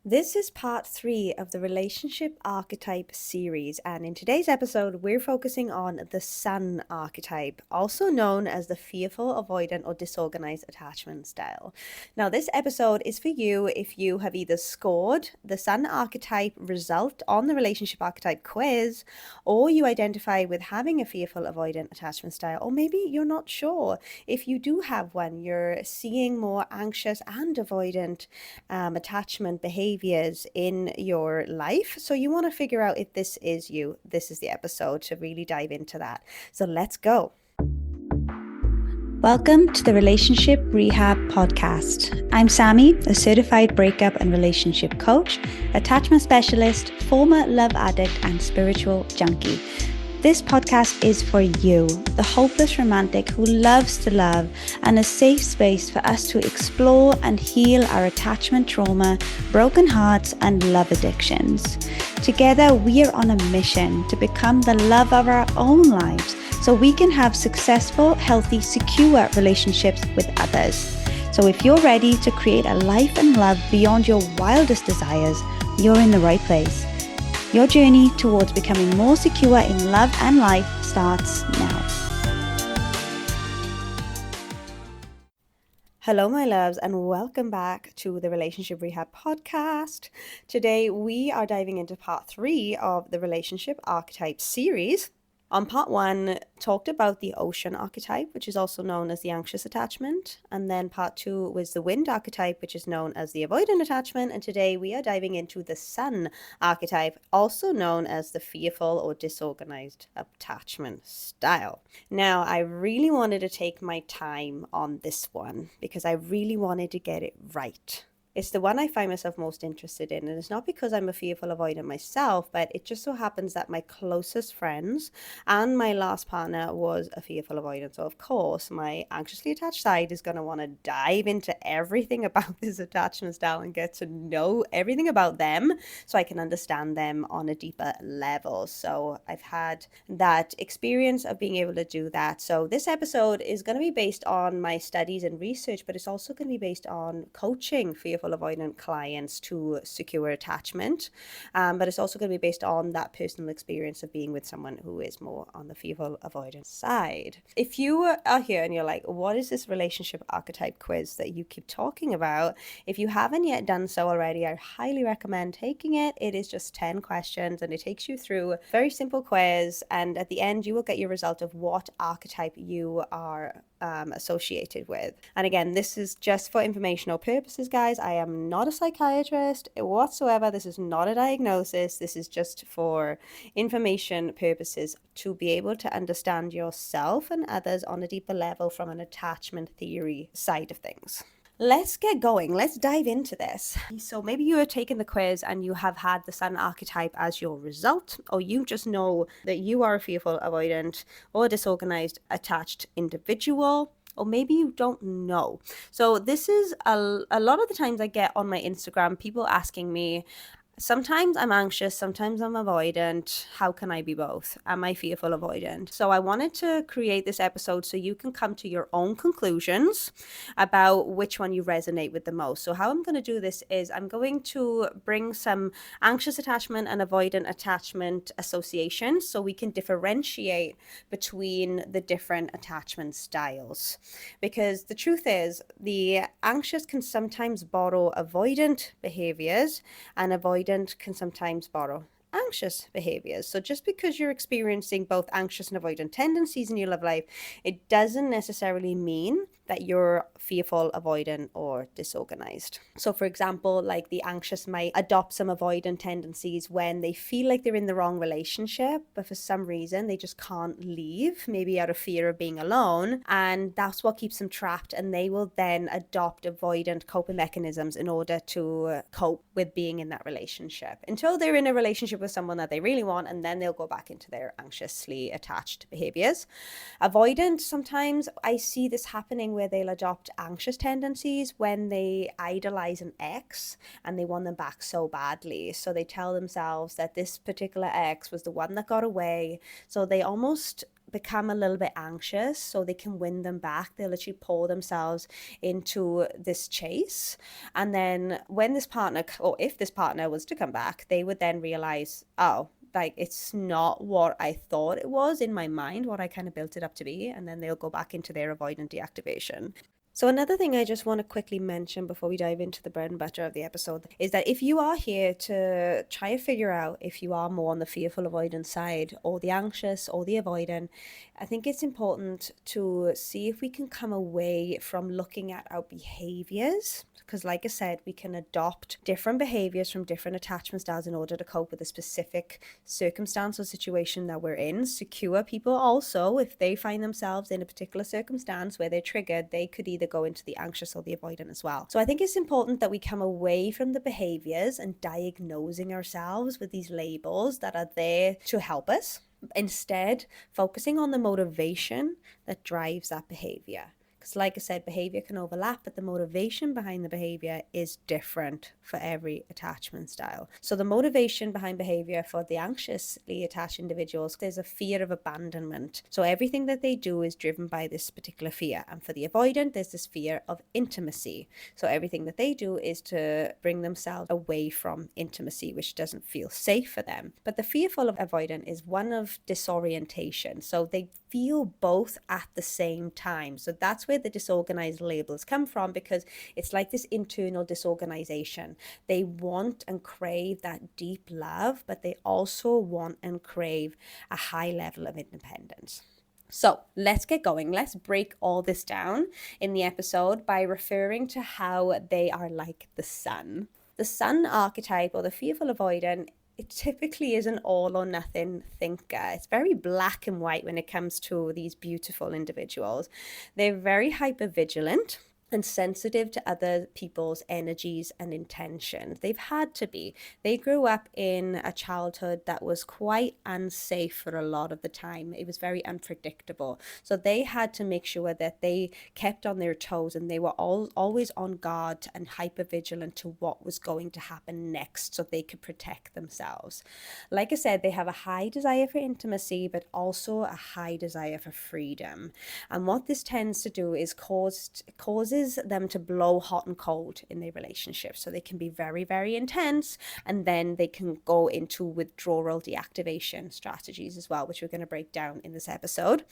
This is part 3 of the Relationship Archetype Series, and in today's episode, we're focusing on the Sun archetype, also known as the Fearful Avoidant or Disorganized Attachment Style. Now, this episode is for you if you have either scored the Sun archetype result on the Relationship Archetype quiz, or you identify with having a Fearful Avoidant Attachment Style, or maybe you're not sure. If you do have one, you're seeing more anxious and avoidant attachment behaviors in your life. So you want to figure out if this is you. This is the episode to really dive into that. So let's go. Welcome to the Relationship Rehab Podcast. I'm Sammy, a certified breakup and relationship coach, attachment specialist, former love addict, and spiritual junkie. This podcast is for you, the hopeless romantic who loves to love, and a safe space for us to explore and heal our attachment trauma, broken hearts, and love addictions. Together, we are on a mission to become the love of our own lives so we can have successful, healthy, secure relationships with others. So if you're ready to create a life and love beyond your wildest desires, you're in the right place. Your journey towards becoming more secure in love and life starts now. Hello, my loves, and welcome back to the Relationship Rehab Podcast. Today, we are diving into part 3 of the Relationship Archetype Series. On part 1, talked about the ocean archetype, which is also known as the anxious attachment. And then part 2 was the wind archetype, which is known as the avoidant attachment. And today we are diving into the sun archetype, also known as the fearful or disorganized attachment style. Now, I really wanted to take my time on this one because I really wanted to get it right. It's the one I find myself most interested in, and it's not because I'm a fearful avoidant myself, but it just so happens that my closest friends and my last partner was a fearful avoidant. So of course, my anxiously attached side is going to want to dive into everything about this attachment style and get to know everything about them so I can understand them on a deeper level. So I've had that experience of being able to do that. So this episode is going to be based on my studies and research, but it's also going to be based on coaching fearful avoidant clients to secure attachment. But it's also going to be based on that personal experience of being with someone who is more on the fearful avoidant side. If you are here and you're like, what is this relationship archetype quiz that you keep talking about? If you haven't yet done so already, I highly recommend taking it. It is just 10 questions and it takes you through a very simple quiz. And at the end, you will get your result of what archetype you are associated with. And again, this is just for informational purposes, guys. I am not a psychiatrist whatsoever. This is not a diagnosis. This is just for information purposes to be able to understand yourself and others on a deeper level from an attachment theory side of things. Let's get going. Let's dive into this. So maybe you are taking the quiz and you have had the sun archetype as your result, or you just know that you are a fearful, avoidant, or disorganized attached individual. Or maybe you don't know. So this is a lot of the times I get on my Instagram people asking me, sometimes I'm anxious, sometimes I'm avoidant. How can I be both? Am I fearful avoidant? So I wanted to create this episode so you can come to your own conclusions about which one you resonate with the most. So how I'm going to do this is I'm going to bring some anxious attachment and avoidant attachment associations so we can differentiate between the different attachment styles. Because the truth is, the anxious can sometimes borrow avoidant behaviors and avoidant can sometimes borrow anxious behaviors. So just because you're experiencing both anxious and avoidant tendencies in your love life, it doesn't necessarily mean that you're fearful, avoidant, or disorganized. So for example, like the anxious might adopt some avoidant tendencies when they feel like they're in the wrong relationship, but for some reason they just can't leave, maybe out of fear of being alone. And that's what keeps them trapped. And they will then adopt avoidant coping mechanisms in order to cope with being in that relationship until they're in a relationship with someone that they really want, and then they'll go back into their anxiously attached behaviors. Avoidant, sometimes I see this happening with where they'll adopt anxious tendencies when they idolize an ex and they want them back so badly. So they tell themselves that this particular ex was the one that got away. So they almost become a little bit anxious so they can win them back. They'll literally pour themselves into this chase. And then when this partner, or if this partner was to come back, they would then realize, oh, like it's not what I thought it was in my mind, what I kind of built it up to be. And then they'll go back into their avoidant deactivation. So another thing I just want to quickly mention before we dive into the bread and butter of the episode is that if you are here to try to figure out if you are more on the fearful avoidant side or the anxious or the avoidant, I think it's important to see if we can come away from looking at our behaviors. Because like I said, we can adopt different behaviors from different attachment styles in order to cope with a specific circumstance or situation that we're in. Secure people also, if they find themselves in a particular circumstance where they're triggered, they could either go into the anxious or the avoidant as well. So I think it's important that we come away from the behaviors and diagnosing ourselves with these labels that are there to help us. Instead, focusing on the motivation that drives that behavior. Because like I said, behavior can overlap, but the motivation behind the behavior is different for every attachment style. So the motivation behind behavior for the anxiously attached individuals, there's a fear of abandonment. So everything that they do is driven by this particular fear. And for the avoidant, there's this fear of intimacy. So everything that they do is to bring themselves away from intimacy, which doesn't feel safe for them. But the fearful avoidant is one of disorientation. So they feel both at the same time. So that's where the disorganized labels come from, because it's like this internal disorganization. They want and crave that deep love, but they also want and crave a high level of independence. So let's get going. Let's break all this down in the episode by referring to how they are like the sun. The sun archetype, or the fearful avoidant, it typically is an all or nothing thinker. It's very black and white when it comes to these beautiful individuals. They're very hyper vigilant and sensitive to other people's energies and intentions. They've had to be. They grew up in a childhood that was quite unsafe for a lot of the time. It was very unpredictable. So they had to make sure that they kept on their toes and they were always on guard and hyper vigilant to what was going to happen next so they could protect themselves. Like I said, they have a high desire for intimacy, but also a high desire for freedom. And what this tends to do is causes them to blow hot and cold in their relationships. So they can be very, very intense, and then they can go into withdrawal deactivation strategies as well, which we're going to break down in this episode.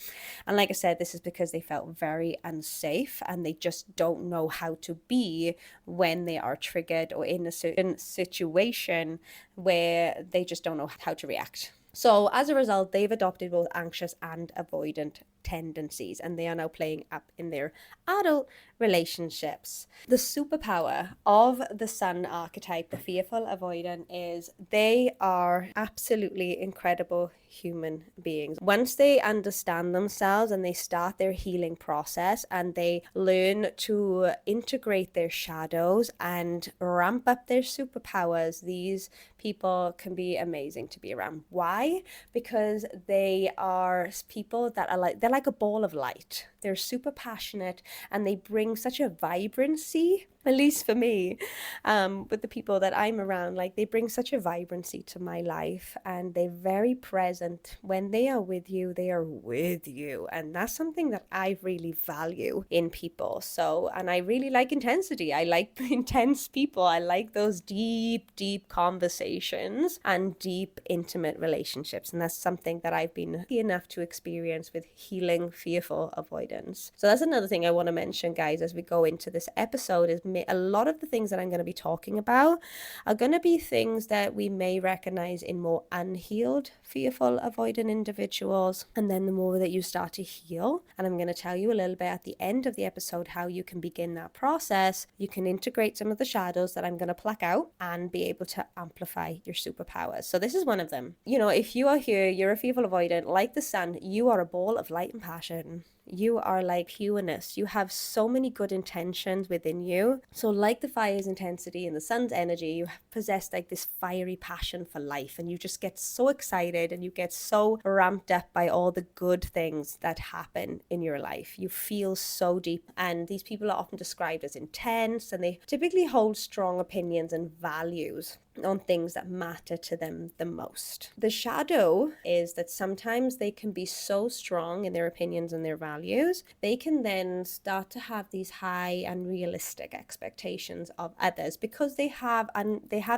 And like I said, this is because they felt very unsafe and they just don't know how to be when they are triggered or in a certain situation where they just don't know how to react. So as a result, they've adopted both anxious and avoidant tendencies, and they are now playing up in their adult relationships. The superpower of the sun archetype, the fearful avoidant, is they are absolutely incredible human beings. Once they understand themselves and they start their healing process and they learn to integrate their shadows and ramp up their superpowers, these people can be amazing to be around. Why? Because they are people that are like, they're like a ball of light. They're super passionate and they bring such a vibrancy, at least for me, with the people that I'm around. Like, they bring such a vibrancy to my life and they're very present. When they are with you, they are with you. And that's something that I really value in people. So, and I really like intensity. I like intense people. I like those deep, deep conversations and deep, intimate relationships. And that's something that I've been lucky enough to experience with healing fearful avoidance. So that's another thing I want to mention, guys, as we go into this episode, is a lot of the things that I'm going to be talking about are going to be things that we may recognize in more unhealed fearful avoidant individuals. And then the more that you start to heal, and I'm going to tell you a little bit at the end of the episode how you can begin that process, you can integrate some of the shadows that I'm going to pluck out and be able to amplify your superpowers. So this is one of them. You know, if you are here, you're a fearful avoidant, like the sun, you are a ball of light and passion. You are like pureness. You have so many good intentions within you. So like the fire's intensity and the sun's energy, you possess like this fiery passion for life, and you just get so excited and you get so ramped up by all the good things that happen in your life. You feel so deep, and these people are often described as intense, and they typically hold strong opinions and values on things that matter to them the most. The shadow is that sometimes they can be so strong in their opinions and their values, they can then start to have these high unrealistic expectations of others, because they have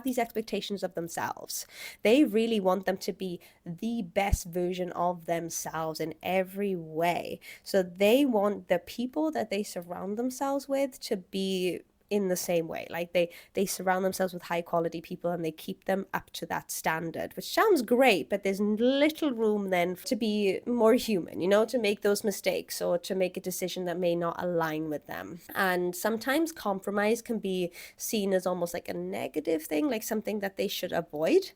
these expectations of themselves. They really want them to be the best version of themselves in every way. So they want the people that they surround themselves with to be in the same way. Like they surround themselves with high quality people and they keep them up to that standard, which sounds great, but there's little room then to be more human, to make those mistakes or to make a decision that may not align with them. And sometimes compromise can be seen as almost like a negative thing, like something that they should avoid.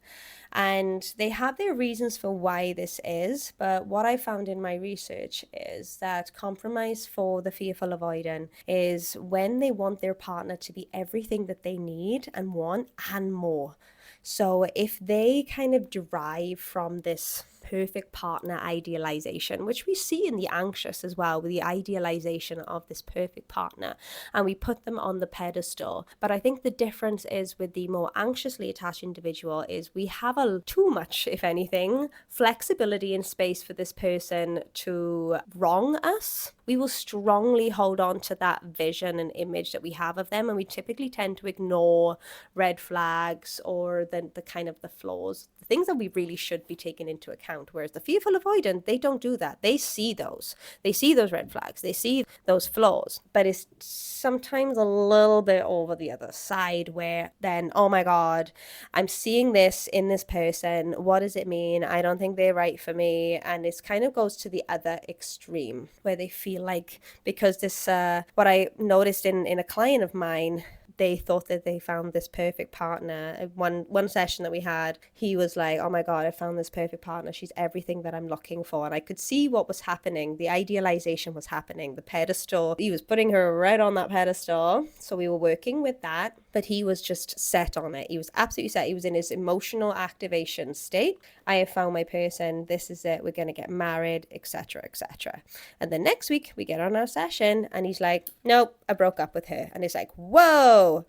And they have their reasons for why this is, but what I found in my research is that compromise for the fearful avoidant is when they want their partner to be everything that they need and want and more. So if they kind of derive from this perfect partner idealization, which we see in the anxious as well, with the idealization of this perfect partner, and we put them on the pedestal. But I think the difference is with the more anxiously attached individual is we have too much, if anything, flexibility and space for this person to wrong us. We will strongly hold on to that vision and image that we have of them, and we typically tend to ignore red flags or the kind of the flaws, the things that we really should be taking into account. Whereas the fearful avoidant, they don't do that. They see those red flags, they see those flaws, but it's sometimes a little bit over the other side, where then, oh my God, I'm seeing this in this person. What does it mean? I don't think they're right for me. And it kind of goes to the other extreme, where they feel like, because this, what I noticed in a client of mine, they thought that they found this perfect partner. One session that we had, he was like, oh my God, I found this perfect partner. She's everything that I'm looking for. And I could see what was happening. The idealization was happening. The pedestal, he was putting her right on that pedestal. So we were working with that, but he was just set on it. He was absolutely set. He was in his emotional activation state. I have found my person. This is it. We're going to get married, etc., etc. And then next week we get on our session and he's like, nope, I broke up with her. And it's like, whoa,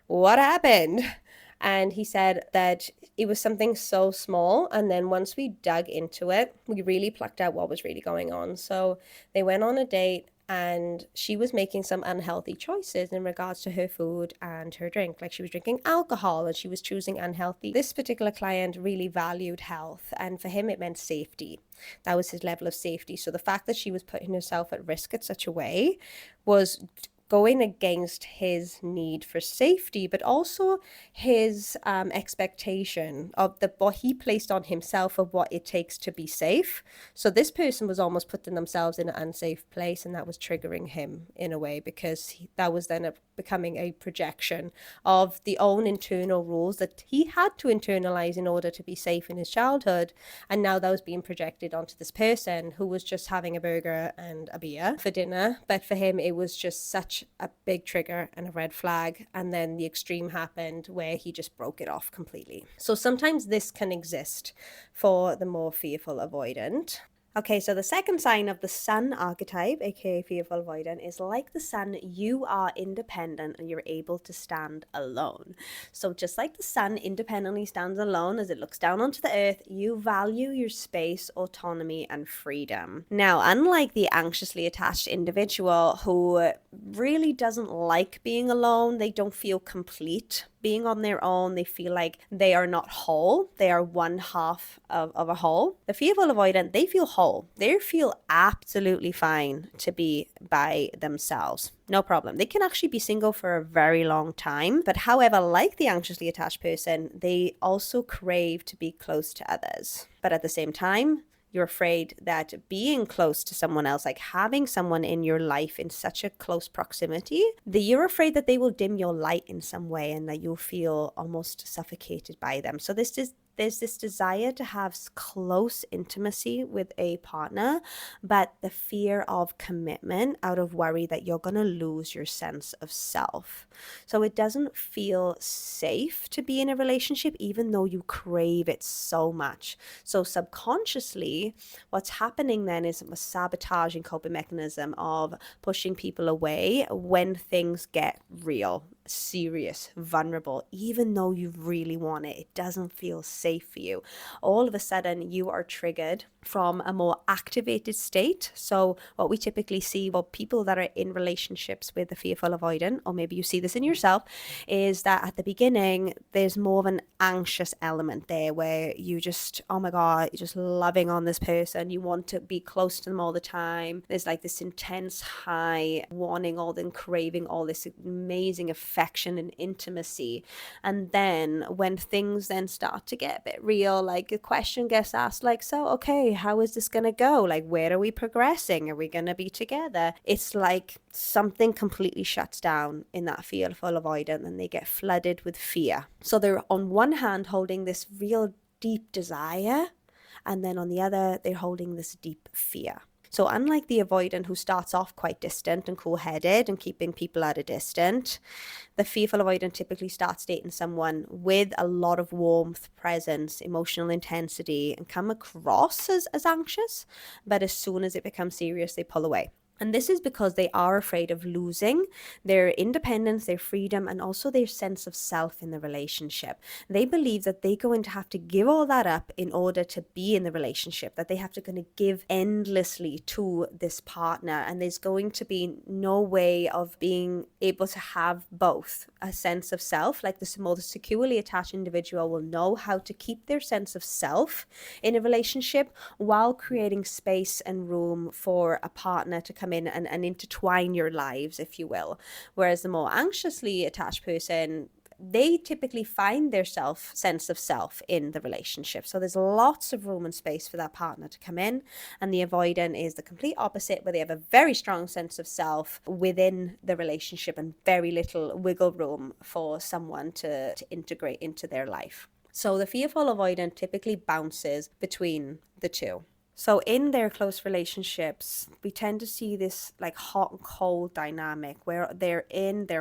what happened? And he said that it was something so small. And then once we dug into it, we really plucked out what was really going on. So they went on a date, and she was making some unhealthy choices in regards to her food and her drink. Like, she was drinking alcohol and she was choosing unhealthy. This particular client really valued health, and for him it meant safety. That was his level of safety. So the fact that she was putting herself at risk in such a way was going against his need for safety, but also his expectation of what he placed on himself of what it takes to be safe. So this person was almost putting themselves in an unsafe place, and that was triggering him in a way, because that was then becoming a projection of the own internal rules that he had to internalize in order to be safe in his childhood. And now that was being projected onto this person who was just having a burger and a beer for dinner. But for him, it was just such a big trigger and a red flag. And then the extreme happened where he just broke it off completely. So sometimes this can exist for the more fearful avoidant. Okay, so the second sign of the sun archetype, aka fearful avoidant, is like the sun, you are independent and you're able to stand alone. So just like the sun independently stands alone as it looks down onto the earth, you value your space, autonomy, and freedom. Now, unlike the anxiously attached individual who really doesn't like being alone, they don't feel complete being on their own, they feel like they are not whole, they are one half of a whole. The fearful avoidant, they feel whole. They feel absolutely fine to be by themselves. No problem. They can actually be single for a very long time. But however, like the anxiously attached person, they also crave to be close to others. But at the same time, you're afraid that being close to someone else, like having someone in your life in such a close proximity, that you're afraid that they will dim your light in some way and that you'll feel almost suffocated by them. So this is there's this desire to have close intimacy with a partner, but the fear of commitment out of worry that you're going to lose your sense of self. So it doesn't feel safe to be in a relationship, even though you crave it so much. So subconsciously, what's happening then is a sabotaging coping mechanism of pushing people away when things get real, serious, vulnerable. Even though you really want it, it doesn't feel safe for you. All of a sudden you are triggered from a more activated state. So what we typically see, well, people that are in relationships with the fearful avoidant, or maybe you see this in yourself, is that at the beginning there's more of an anxious element there where you just, oh my god, you're just loving on this person, you want to be close to them all the time. There's like this intense high, wanting all and craving all this amazing affection and intimacy. And then when things then start to get a bit real, like a question gets asked, like, so okay, how is this gonna go? Like, where are we progressing? Are we gonna be together? It's like something completely shuts down in that fearful avoidant, and they get flooded with fear. So they're on one hand holding this real deep desire, and then on the other they're holding this deep fear. So unlike the avoidant, who starts off quite distant and cool-headed and keeping people at a distance, the fearful avoidant typically starts dating someone with a lot of warmth, presence, emotional intensity, and come across as anxious. But as soon as it becomes serious, they pull away. And this is because they are afraid of losing their independence, their freedom, and also their sense of self in the relationship. They believe that they're going to have to give all that up in order to be in the relationship, that they have to kind of give endlessly to this partner. And there's going to be no way of being able to have both a sense of self. Like the more securely attached individual will know how to keep their sense of self in a relationship while creating space and room for a partner to come in and intertwine your lives, if you will. Whereas the more anxiously attached person, they typically find their sense of self in the relationship. So there's lots of room and space for that partner to come in. And the avoidant is the complete opposite, where they have a very strong sense of self within the relationship and very little wiggle room for someone to integrate into their life. So the fearful avoidant typically bounces between the two. So in their close relationships, we tend to see this like hot and cold dynamic where they're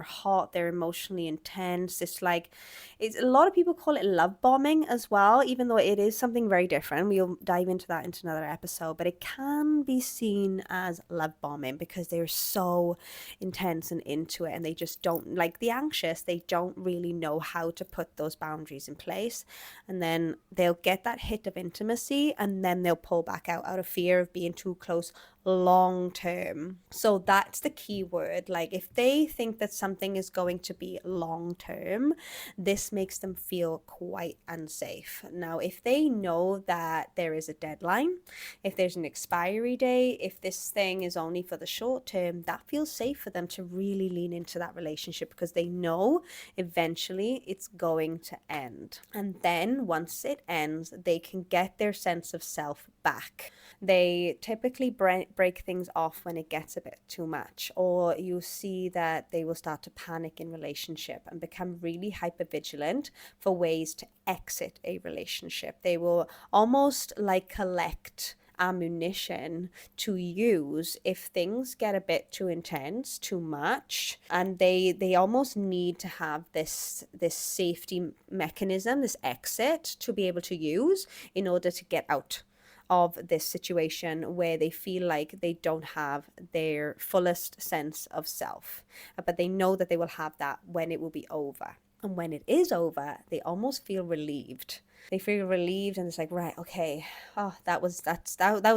hot, they're emotionally intense. It's like, it's a lot of people call it love bombing as well, even though it is something very different. We'll dive into that into another episode, but it can be seen as love bombing because they're so intense and into it, and they just don't, like the anxious, they don't really know how to put those boundaries in place. And then they'll get that hit of intimacy and then they'll pull back out of fear of being too close long term. So that's the key word. Like if they think that something is going to be long term, this makes them feel quite unsafe. Now, if they know that there is a deadline, if there's an expiry date, if this thing is only for the short term, that feels safe for them to really lean into that relationship because they know eventually it's going to end. And then once it ends, they can get their sense of self back. They typically break things off when it gets a bit too much, or you see that they will start to panic in relationship and become really hypervigilant for ways to exit a relationship. They will almost like collect ammunition to use if things get a bit too intense, too much, and they almost need to have this safety mechanism, this exit, to be able to use in order to get out of this situation where they feel like they don't have their fullest sense of self. But they know that they will have that when it will be over. And when it is over, they almost feel relieved. They feel relieved and it's like, right, okay, oh, that was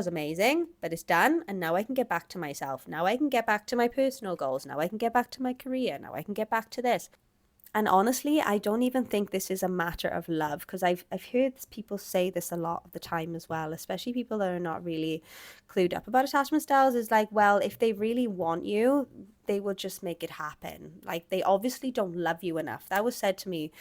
amazing, but it's done. And now I can get back to myself. Now I can get back to my personal goals. Now I can get back to my career. Now I can get back to this. And honestly, I don't even think this is a matter of love, because I've heard people say this a lot of the time as well, especially people that are not really clued up about attachment styles, is like, well, if they really want you, they will just make it happen. Like, they obviously don't love you enough. That was said to me.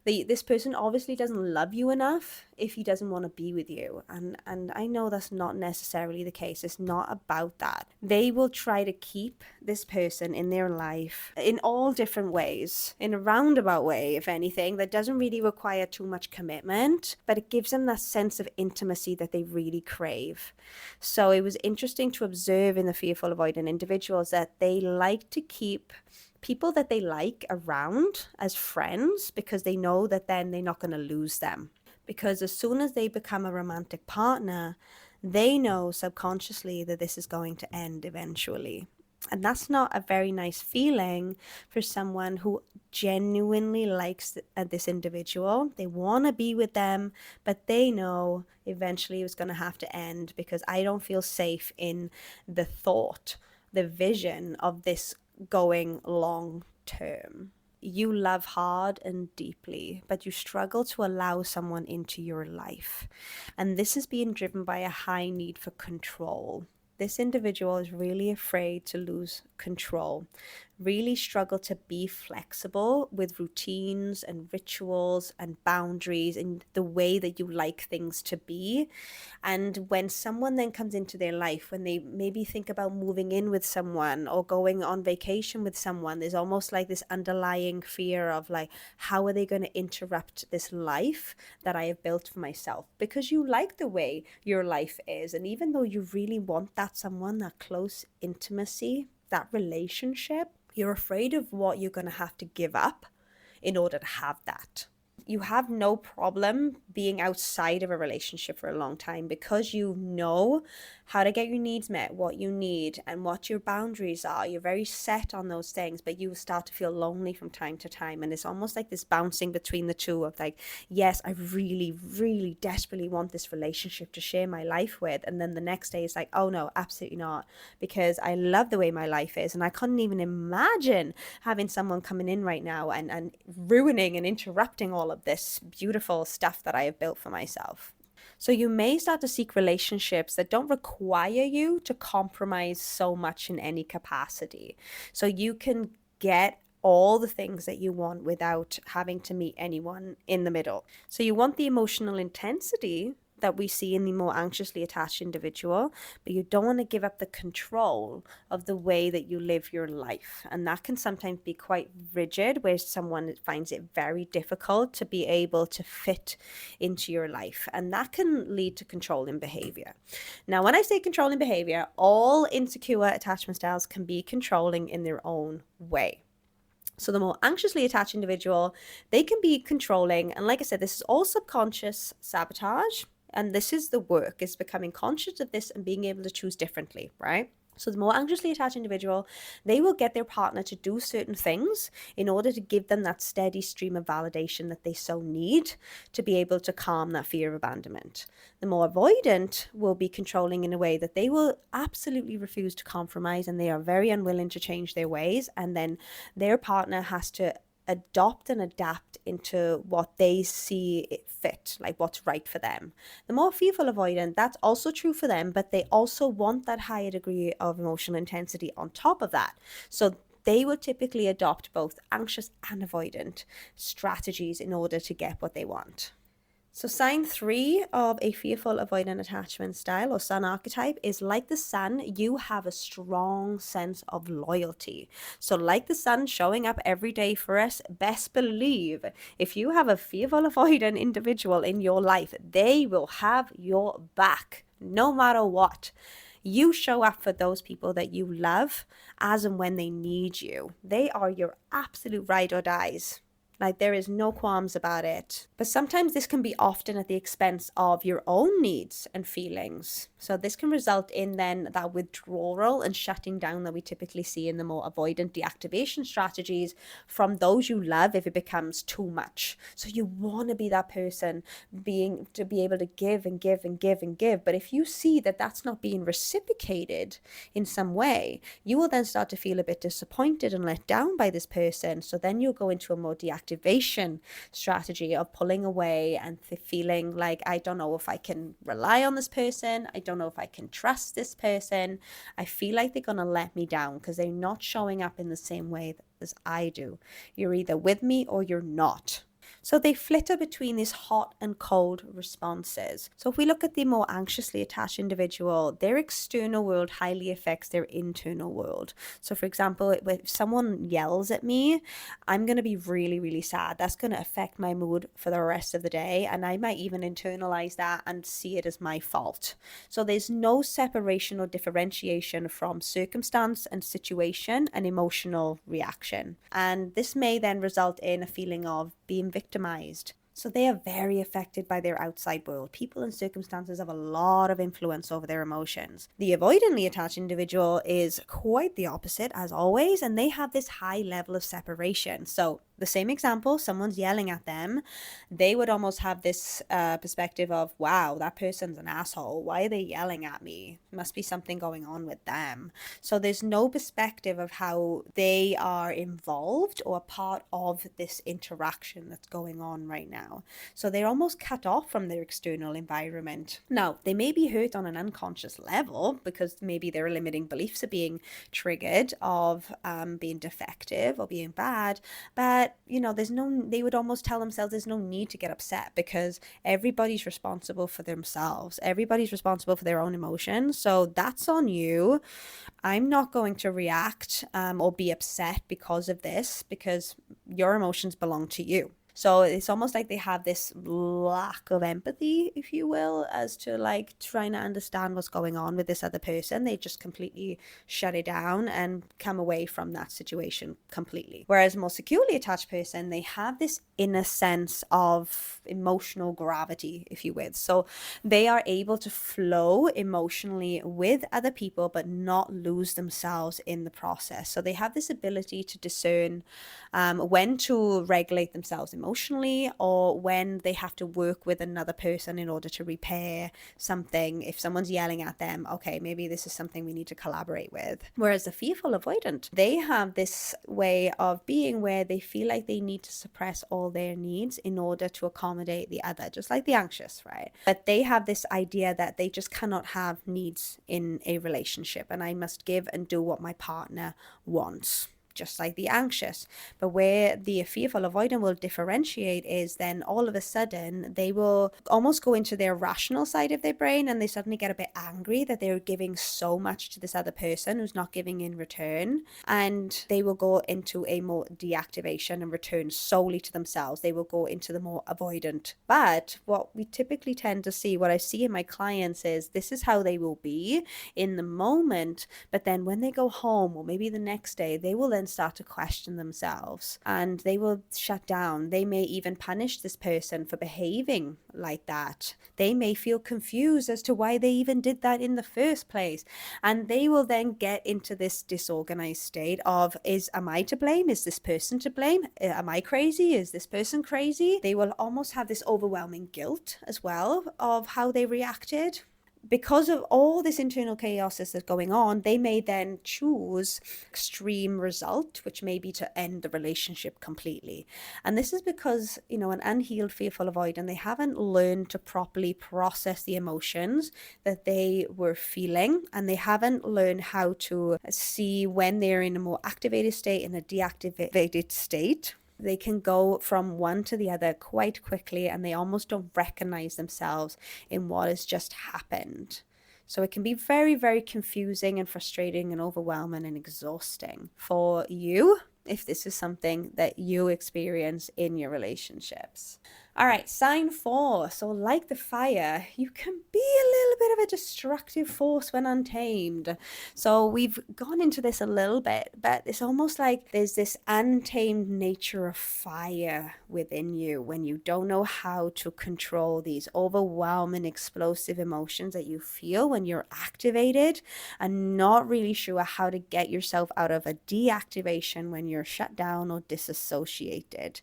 This person obviously doesn't love you enough if he doesn't want to be with you. And I know that's not necessarily the case. It's not about that. They will try to keep this person in their life in all different ways, in a roundabout way, if anything, that doesn't really require too much commitment, but it gives them that sense of intimacy that they really crave. So it was interesting to observe in the fearful avoidant individuals that they like to keep people that they like around as friends, because they know that then they're not going to lose them. Because as soon as they become a romantic partner, they know subconsciously that this is going to end eventually. And that's not a very nice feeling for someone who genuinely likes this individual. They want to be with them, but they know eventually it's going to have to end, because I don't feel safe in the thought, the vision of this going long term. You love hard and deeply, but you struggle to allow someone into your life. And this is being driven by a high need for control. This individual is really afraid to lose control, really struggle to be flexible with routines and rituals and boundaries and the way that you like things to be. And when someone then comes into their life, when they maybe think about moving in with someone or going on vacation with someone, there's almost like this underlying fear of like, how are they going to interrupt this life that I have built for myself? Because you like the way your life is. And even though you really want that someone, that close intimacy, that relationship, you're afraid of what you're going to have to give up in order to have that. You have no problem being outside of a relationship for a long time, because you know how to get your needs met, what you need, and what your boundaries are. You're very set on those things, but you start to feel lonely from time to time. And it's almost like this bouncing between the two of like, yes, I really, really desperately want this relationship to share my life with. And then the next day it's like, oh no, absolutely not, because I love the way my life is. And I couldn't even imagine having someone coming in right now and ruining and interrupting all of this beautiful stuff that I have built for myself. So you may start to seek relationships that don't require you to compromise so much in any capacity. So you can get all the things that you want without having to meet anyone in the middle. So you want the emotional intensity that we see in the more anxiously attached individual, but you don't want to give up the control of the way that you live your life. And that can sometimes be quite rigid, where someone finds it very difficult to be able to fit into your life. And that can lead to controlling behavior. Now, when I say controlling behavior, all insecure attachment styles can be controlling in their own way. So the more anxiously attached individual, they can be controlling. And like I said, this is all subconscious sabotage. And this is the work, is becoming conscious of this and being able to choose differently, right? So the more anxiously attached individual, they will get their partner to do certain things in order to give them that steady stream of validation that they so need to be able to calm that fear of abandonment. The more avoidant will be controlling in a way that they will absolutely refuse to compromise, and they are very unwilling to change their ways. And then their partner has to adopt and adapt into what they see it fit, like what's right for them. The more fearful avoidant, that's also true for them, but they also want that higher degree of emotional intensity on top of that. So they will typically adopt both anxious and avoidant strategies in order to get what they want. So sign 3 of a fearful avoidant attachment style or sun archetype is, like the sun, you have a strong sense of loyalty. So like the sun showing up every day for us, best believe if you have a fearful avoidant individual in your life, they will have your back no matter what. You show up for those people that you love as and when they need you. They are your absolute ride or dies. Like, there is no qualms about it. But sometimes this can be often at the expense of your own needs and feelings. So this can result in then that withdrawal and shutting down that we typically see in the more avoidant deactivation strategies from those you love if it becomes too much. So you want to be that person to be able to give and give and give and give. But if you see that that's not being reciprocated in some way, you will then start to feel a bit disappointed and let down by this person. So then you'll go into a more deactivation deactivation strategy of pulling away and feeling like, I don't know if I can rely on this person. I don't know if I can trust this person. I feel like they're going to let me down because they're not showing up in the same way as I do. You're either with me or you're not. So they flitter between these hot and cold responses. So if we look at the more anxiously attached individual, their external world highly affects their internal world. So for example, if someone yells at me, I'm going to be really, really sad. That's going to affect my mood for the rest of the day. And I might even internalize that and see it as my fault. So there's no separation or differentiation from circumstance and situation and emotional reaction. And this may then result in a feeling of being victimized. So they are very affected by their outside world. People and circumstances have a lot of influence over their emotions. The avoidantly attached individual is quite the opposite, as always, and they have this high level of separation. So the same example, someone's yelling at them, they would almost have this perspective of, wow, that person's an asshole. Why are they yelling at me? Must be something going on with them. So there's no perspective of how they are involved or part of this interaction that's going on right now. So they're almost cut off from their external environment. Now, they may be hurt on an unconscious level because maybe their limiting beliefs are being triggered of being defective or being bad, but they would almost tell themselves there's no need to get upset because everybody's responsible for themselves. Everybody's responsible for their own emotions. So that's on you. I'm not going to react or be upset because of this, because your emotions belong to you. So it's almost like they have this lack of empathy, if you will, as to like trying to understand what's going on with this other person. They just completely shut it down and come away from that situation completely. Whereas a more securely attached person, they have this inner sense of emotional gravity, if you will. So they are able to flow emotionally with other people, but not lose themselves in the process. So they have this ability to discern when to regulate themselves emotionally, or when they have to work with another person in order to repair something. If someone's yelling at them, okay, maybe this is something we need to collaborate with. Whereas the fearful avoidant, they have this way of being where they feel like they need to suppress all their needs in order to accommodate the other, just like the anxious, right? But they have this idea that they just cannot have needs in a relationship, and I must give and do what my partner wants, just like the anxious. But where the fearful avoidant will differentiate is then all of a sudden they will almost go into their rational side of their brain, and they suddenly get a bit angry that they're giving so much to this other person who's not giving in return, and they will go into a more deactivation and return solely to themselves. They will go into the more avoidant. But what we typically tend to see, what I see in my clients, is this is how they will be in the moment, but then when they go home or maybe the next day, they will then start to question themselves and they will shut down. They may even punish this person for behaving like that. They may feel confused as to why they even did that in the first place. And they will then get into this disorganized state of, am I to blame? Is this person to blame? Am I crazy? Is this person crazy? They will almost have this overwhelming guilt as well of how they reacted. Because of all this internal chaos that's going on, they may then choose extreme result, which may be to end the relationship completely. And this is because, an unhealed fearful avoidant, they haven't learned to properly process the emotions that they were feeling, and they haven't learned how to see when they're in a more activated state and a deactivated state. They can go from one to the other quite quickly, and they almost don't recognize themselves in what has just happened. So it can be very, very confusing and frustrating and overwhelming and exhausting for you if this is something that you experience in your relationships. All right, sign 4. So like the fire, you can be a little bit of a destructive force when untamed. So we've gone into this a little bit, but it's almost like there's this untamed nature of fire within you when you don't know how to control these overwhelming, explosive emotions that you feel when you're activated, and not really sure how to get yourself out of a deactivation when you're shut down or disassociated.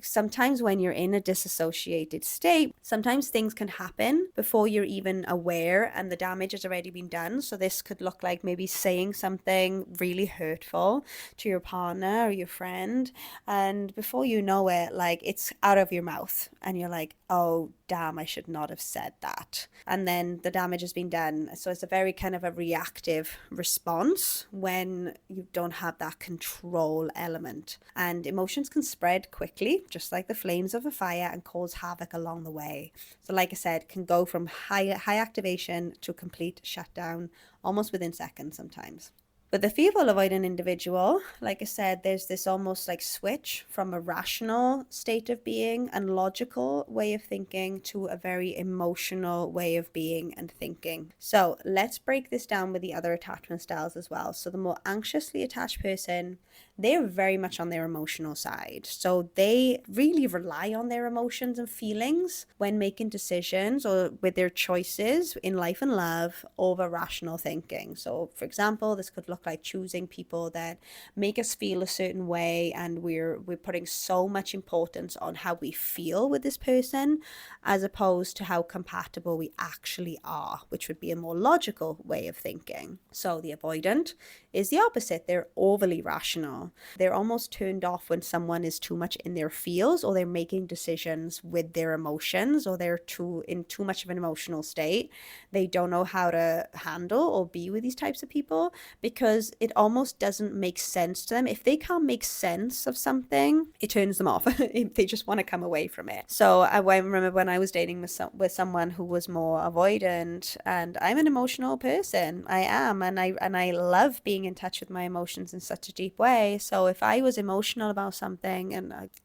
Sometimes when you're in a disassociated state, sometimes things can happen before you're even aware and the damage has already been done. So this could look like maybe saying something really hurtful to your partner or your friend, and before you know it, like, it's out of your mouth and you're like, oh damn, I should not have said that, and then the damage has been done. So it's a very kind of a reactive response when you don't have that control element, and emotions can spread quickly just like the flames of a fire and cause havoc along the way. So like I said, can go from high activation to complete shutdown almost within seconds sometimes. But the fearful avoidant individual, like I said, there's this almost like switch from a rational state of being and logical way of thinking to a very emotional way of being and thinking. So let's break this down with the other attachment styles as well. So the more anxiously attached person, they're very much on their emotional side. So they really rely on their emotions and feelings when making decisions or with their choices in life and love over rational thinking. So for example, this could look like choosing people that make us feel a certain way, and we're putting so much importance on how we feel with this person as opposed to how compatible we actually are, which would be a more logical way of thinking. So the avoidant is the opposite. They're overly rational. They're almost turned off when someone is too much in their feels, or they're making decisions with their emotions, or they're in too much of an emotional state. They don't know how to handle or be with these types of people because it almost doesn't make sense to them. If they can't make sense of something, it turns them off. They just want to come away from it. So I remember when I was dating with someone who was more avoidant, and I'm an emotional person. I am, and I love being in touch with my emotions in such a deep way. So if I was emotional about something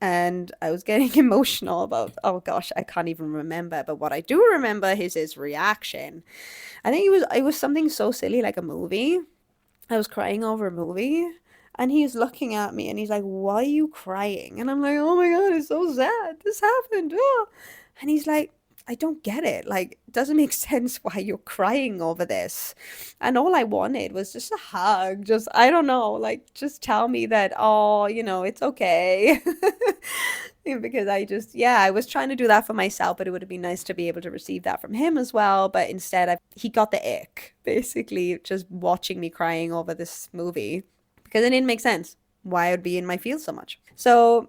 and I was getting emotional about, oh gosh, I can't even remember, but what I do remember is his reaction. I think it was something so silly, like a movie. I was crying over a movie, and he's looking at me and he's like, why are you crying? And I'm like, oh my God, it's so sad. This happened. Oh. And he's like, I don't get it. Like, it doesn't make sense why you're crying over this. And all I wanted was just a hug. Just, I don't know, like, just tell me that, oh, it's okay. Because I was trying to do that for myself, but it would have been nice to be able to receive that from him as well. But instead, he got the ick, basically, just watching me crying over this movie because it didn't make sense why I would be in my feels so much. So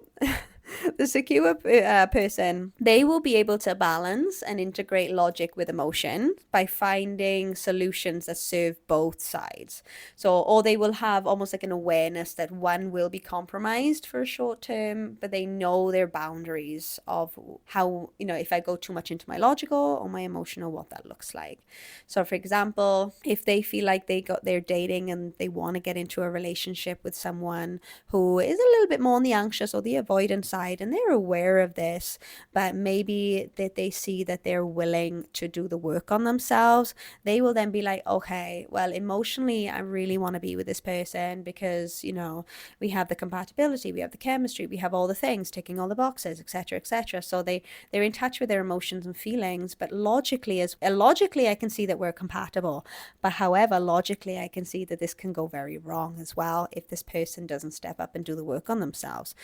the secure person, they will be able to balance and integrate logic with emotion by finding solutions that serve both sides. So, or they will have almost like an awareness that one will be compromised for a short term, but they know their boundaries of how, if I go too much into my logical or my emotional, what that looks like. So for example, if they feel like they're dating and they want to get into a relationship with someone who is a little bit more on the anxious or the avoidant side, and they're aware of this, but maybe that they see that they're willing to do the work on themselves, they will then be like, okay, well, emotionally, I really want to be with this person because, we have the compatibility, we have the chemistry, we have all the things, ticking all the boxes, etc., etc. So they're in touch with their emotions and feelings, but logically, I can see that we're compatible. But however, logically, I can see that this can go very wrong as well if this person doesn't step up and do the work on themselves.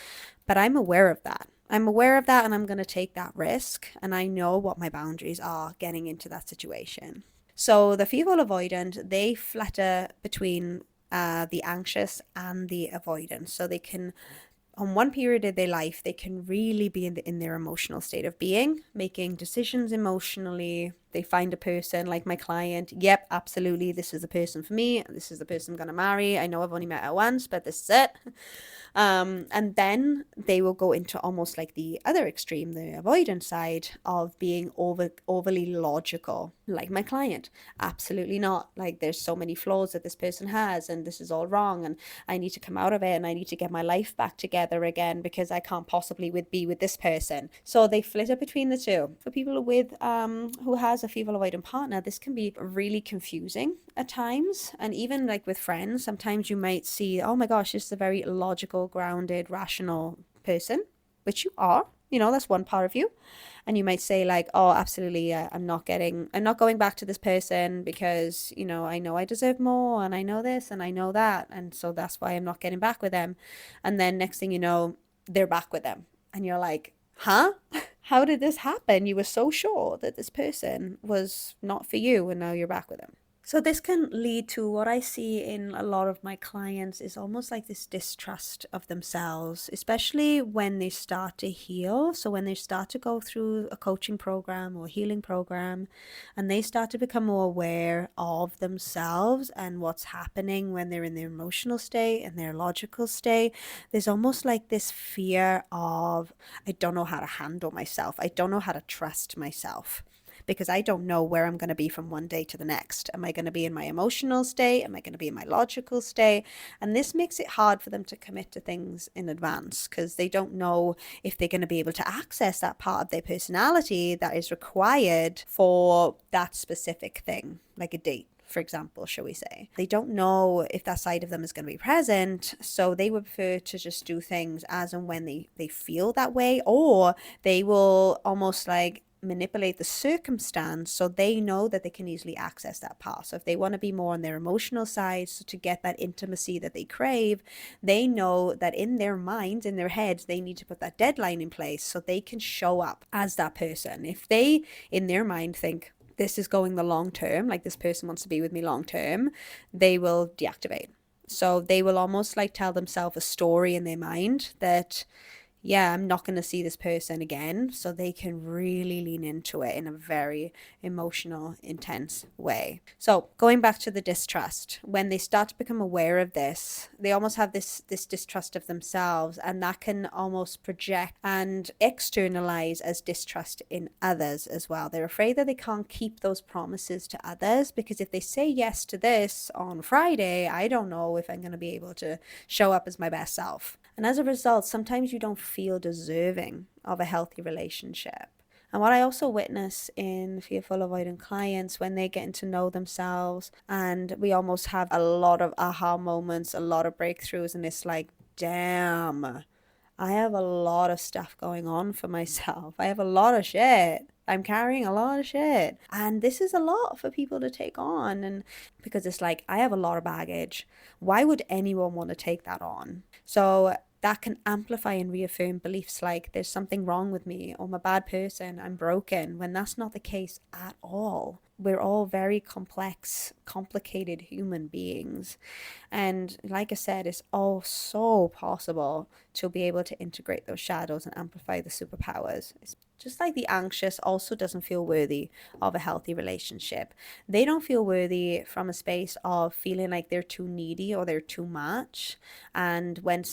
But I'm aware of that. I'm aware of that, and I'm going to take that risk. And I know what my boundaries are getting into that situation. So the fearful avoidant, they flutter between the anxious and the avoidant. So they can, on one period of their life, they can really be in their emotional state of being, making decisions emotionally. They find a person like my client. Yep, absolutely. This is the person for me. This is the person I'm going to marry. I know I've only met her once, but this is it. And then they will go into almost like the other extreme, the avoidance side of being overly logical, like my client. Absolutely not. Like, there's so many flaws that this person has, and this is all wrong, and I need to come out of it, and I need to get my life back together again because I can't possibly be with this person. So they flitter between the two. For people with who has a fearful avoidant partner, this can be really confusing at times. And even like with friends, sometimes you might see, oh my gosh, this is a very logical, grounded, rational person, which you are. That's one part of you. And you might say like, oh, absolutely, I'm not going back to this person because, I know I deserve more, and I know this and I know that. And so that's why I'm not getting back with them. And then next thing you know, they're back with them. And you're like, huh? How did this happen? You were so sure that this person was not for you and now you're back with him. So this can lead to what I see in a lot of my clients is almost like this distrust of themselves, especially when they start to heal. So when they start to go through a coaching program or healing program, and they start to become more aware of themselves and what's happening when they're in their emotional state and their logical state, there's almost like this fear of, I don't know how to handle myself. I don't know how to trust myself, because I don't know where I'm going to be from one day to the next. Am I going to be in my emotional state? Am I going to be in my logical state? And this makes it hard for them to commit to things in advance, because they don't know if they're going to be able to access that part of their personality that is required for that specific thing, like a date, for example, shall we say. They don't know if that side of them is going to be present, so they would prefer to just do things as and when they feel that way, or they will almost like manipulate the circumstance so they know that they can easily access that part. So if they want to be more on their emotional side, so to get that intimacy that they crave, they know that in their minds, in their heads, they need to put that deadline in place so they can show up as that person. If they, in their mind, think, this is going the long term, like this person wants to be with me long term, they will deactivate. So they will almost like tell themselves a story in their mind that, yeah, I'm not going to see this person again. So they can really lean into it in a very emotional, intense way. So going back to the distrust, when they start to become aware of this, they almost have this distrust of themselves, and that can almost project and externalize as distrust in others as well. They're afraid that they can't keep those promises to others, because if they say yes to this on Friday, I don't know if I'm going to be able to show up as my best self. And as a result, sometimes you don't feel deserving of a healthy relationship. And what I also witness in fearful avoidant clients, when they get to know themselves, and we almost have a lot of aha moments, a lot of breakthroughs, and it's like, damn, I have a lot of stuff going on for myself. I have a lot of shit. I'm carrying a lot of shit. And this is a lot for people to take on. And because it's like, I have a lot of baggage. Why would anyone want to take that on? So that can amplify and reaffirm beliefs like there's something wrong with me, or I'm a bad person, I'm broken, when that's not the case at all. We're all very complex, complicated human beings. And like I said, it's all so possible to be able to integrate those shadows and amplify the superpowers. It's just like the anxious also doesn't feel worthy of a healthy relationship. They don't feel worthy from a space of feeling like they're too needy or they're too much. And when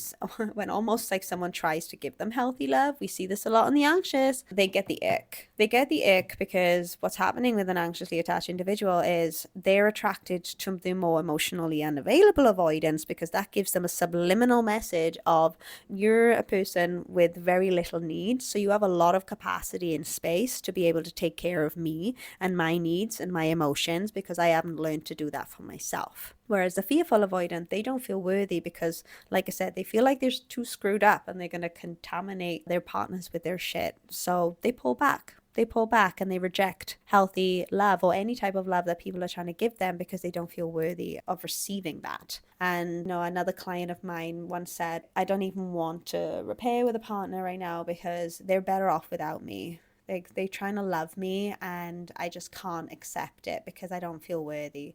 almost like someone tries to give them healthy love, we see this a lot in the anxious, they get the ick. They get the ick because what's happening with an anxiously attached individual is they're attracted to the more emotionally unavailable avoidance, because that gives them a subliminal message of, you're a person with very little needs, so you have a lot of capacity and space to be able to take care of me and my needs and my emotions, because I haven't learned to do that for myself. Whereas the fearful avoidant, they don't feel worthy because, like I said, they feel like they're too screwed up and they're going to contaminate their partners with their shit. So they pull back. They pull back and they reject healthy love or any type of love that people are trying to give them, because they don't feel worthy of receiving that. And another client of mine once said, I don't even want to repair with a partner right now because they're better off without me. They're trying to love me and I just can't accept it because I don't feel worthy.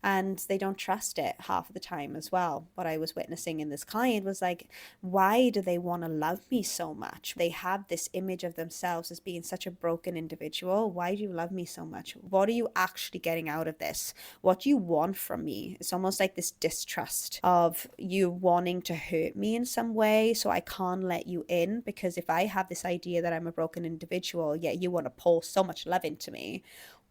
And they don't trust it half of the time as well. What I was witnessing in this client was like, why do they want to love me so much? They have this image of themselves as being such a broken individual. Why do you love me so much? What are you actually getting out of this? What do you want from me? It's almost like this distrust of you wanting to hurt me in some way, so I can't let you in, because if I have this idea that I'm a broken individual, yet you want to pour so much love into me,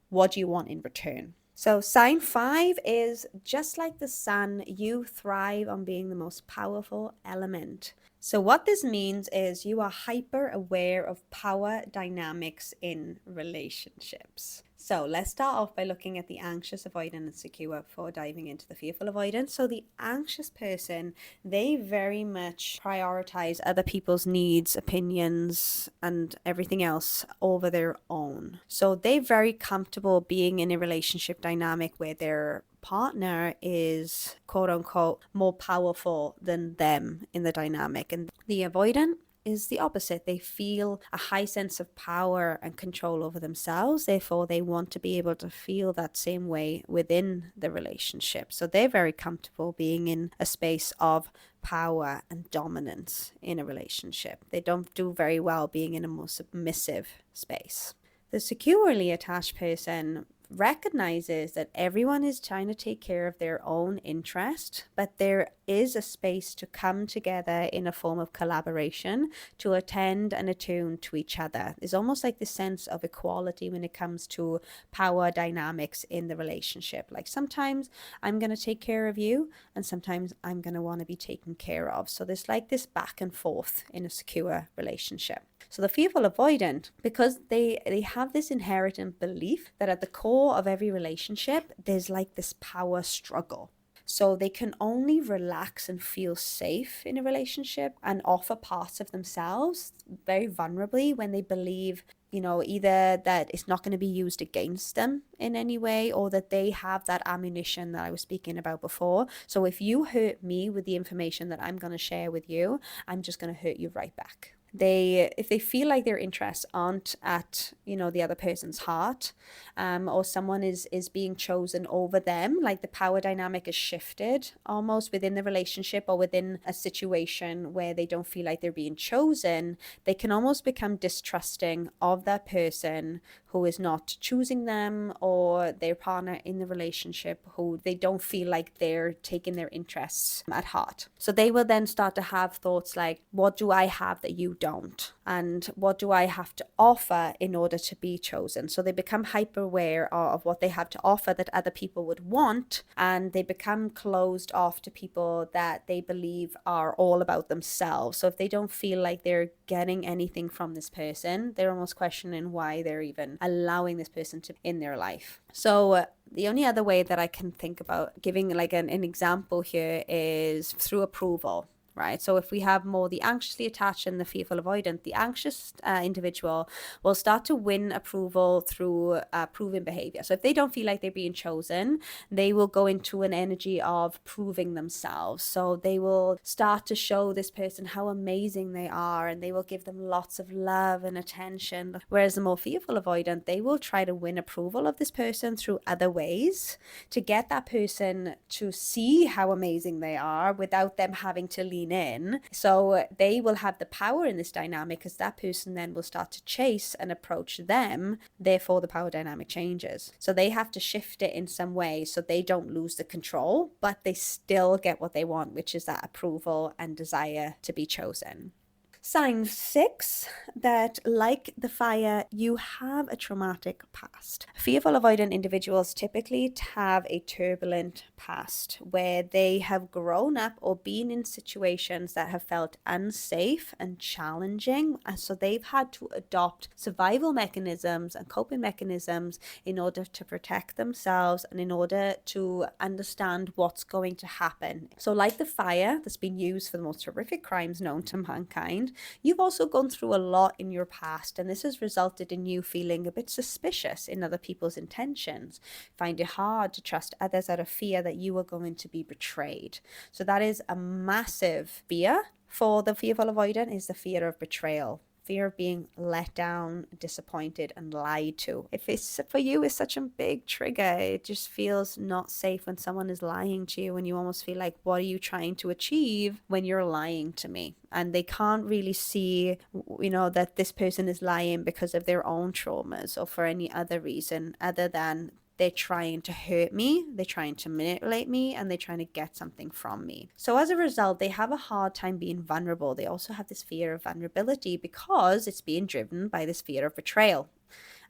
what do you want in return? So sign 5 is, just like the sun, you thrive on being the most powerful element. So what this means is you are hyper aware of power dynamics in relationships. So let's start off by looking at the anxious, avoidant, and secure before diving into the fearful avoidant. So the anxious person, they very much prioritize other people's needs, opinions, and everything else over their own. So they're very comfortable being in a relationship dynamic where their partner is quote unquote more powerful than them in the dynamic. And the avoidant, is the opposite. They feel a high sense of power and control over themselves. Therefore, they want to be able to feel that same way within the relationship. So they're very comfortable being in a space of power and dominance in a relationship. They don't do very well being in a more submissive space. The securely attached person recognizes that everyone is trying to take care of their own interest, but there is a space to come together in a form of collaboration to attend and attune to each other. There's almost like this sense of equality when it comes to power dynamics in the relationship. Like sometimes I'm going to take care of you, and sometimes I'm going to want to be taken care of. So there's like this back and forth in a secure relationship. So the fearful avoidant, because they have this inherent belief that at the core of every relationship, there's like this power struggle. So they can only relax and feel safe in a relationship and offer parts of themselves very vulnerably when they believe, either that it's not going to be used against them in any way, or that they have that ammunition that I was speaking about before. So if you hurt me with the information that I'm going to share with you, I'm just going to hurt you right back. If they feel like their interests aren't at the other person's heart, or someone is being chosen over them, like the power dynamic is shifted almost within the relationship or within a situation where they don't feel like they're being chosen, they can almost become distrusting of that person who is not choosing them, or their partner in the relationship who they don't feel like they're taking their interests at heart. So they will then start to have thoughts like, what do I have that you don't? And what do I have to offer in order to be chosen? So they become hyper aware of what they have to offer that other people would want, and they become closed off to people that they believe are all about themselves. So if they don't feel like they're getting anything from this person, they're almost questioning why they're even allowing this person to be in their life. So the only other way that I can think about giving like an example here is through approval. Right. So if we have more the anxiously attached and the fearful avoidant, the anxious individual will start to win approval through proving behavior. So if they don't feel like they're being chosen, they will go into an energy of proving themselves. So they will start to show this person how amazing they are, and they will give them lots of love and attention. Whereas the more fearful avoidant, they will try to win approval of this person through other ways to get that person to see how amazing they are without them having to lean in. So they will have the power in this dynamic, because that person then will start to chase and approach them. Therefore, the power dynamic changes. So they have to shift it in some way so they don't lose the control, but they still get what they want, which is that approval and desire to be chosen. Sign 6, that like the fire, you have a traumatic past. Fearful avoidant individuals typically have a turbulent past where they have grown up or been in situations that have felt unsafe and challenging. And so they've had to adopt survival mechanisms and coping mechanisms in order to protect themselves and in order to understand what's going to happen. So like the fire that's been used for the most horrific crimes known to mankind, you've also gone through a lot in your past, and this has resulted in you feeling a bit suspicious in other people's intentions. Find it hard to trust others out of fear that you are going to be betrayed. So that is a massive fear for the fearful avoidant, is the fear of betrayal. Fear of being let down, disappointed, and lied to. If it's for you, it's such a big trigger. It just feels not safe when someone is lying to you, and you almost feel like, what are you trying to achieve when you're lying to me? And they can't really see, that this person is lying because of their own traumas or for any other reason other than they're trying to hurt me, they're trying to manipulate me, and they're trying to get something from me. So as a result, they have a hard time being vulnerable. They also have this fear of vulnerability because it's being driven by this fear of betrayal.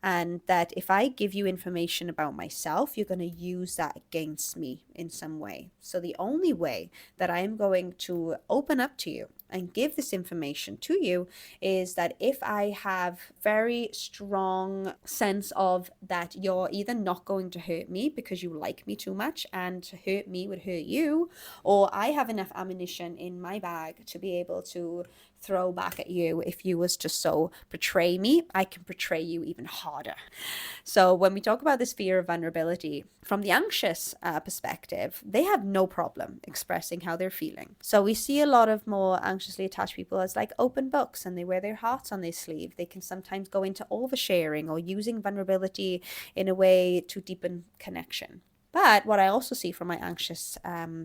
And that if I give you information about myself, you're going to use that against me in some way. So the only way that I am going to open up to you and give this information to you is that if I have very strong sense of that you're either not going to hurt me because you like me too much, and to hurt me would hurt you, or I have enough ammunition in my bag to be able to throw back at you if you was to so portray me, I can portray you even harder. So when we talk about this fear of vulnerability, from the anxious perspective, they have no problem expressing how they're feeling. So we see a lot of more anxiously attached people as like open books, and they wear their hearts on their sleeve. They can sometimes go into oversharing or using vulnerability in a way to deepen connection. But what I also see from my anxious